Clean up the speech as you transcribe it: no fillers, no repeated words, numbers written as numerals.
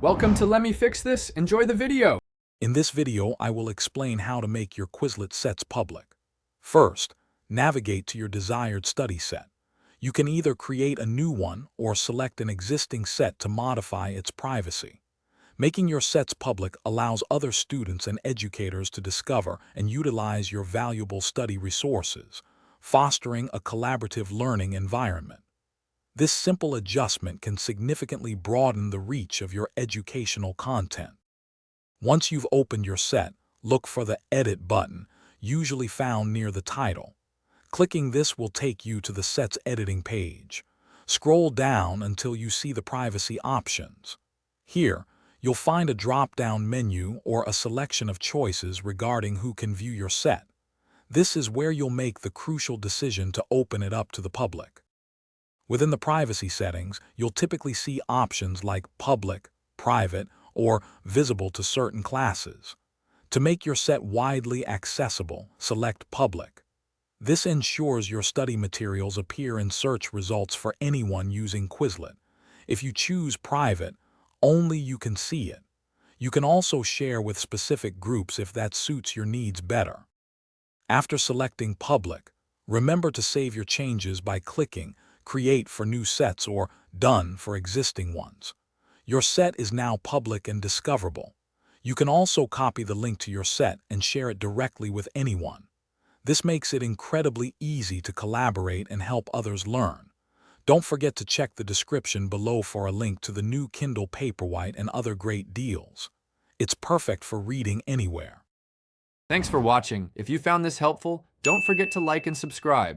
Welcome to Let Me Fix This. Enjoy the video. In this video, I will explain how to make your Quizlet sets public. First, navigate to your desired study set. You can either create a new one or select an existing set to modify its privacy. Making your sets public allows other students and educators to discover and utilize your valuable study resources, fostering a collaborative learning environment. This simple adjustment can significantly broaden the reach of your educational content. Once you've opened your set, look for the Edit button, usually found near the title. Clicking this will take you to the set's editing page. Scroll down until you see the privacy options. Here, you'll find a drop-down menu or a selection of choices regarding who can view your set. This is where you'll make the crucial decision to open it up to the public. Within the privacy settings, you'll typically see options like public, private, or visible to certain classes. To make your set widely accessible, select public. This ensures your study materials appear in search results for anyone using Quizlet. If you choose private, only you can see it. You can also share with specific groups if that suits your needs better. After selecting public, remember to save your changes by clicking Create for new sets or Done for existing ones. Your set is now public and discoverable. You can also copy the link to your set and share it directly with anyone. This makes it incredibly easy to collaborate and help others learn. Don't forget to check the description below for a link to the new Kindle Paperwhite and other great deals. It's perfect for reading anywhere. Thanks for watching. If you found this helpful, don't forget to like and subscribe.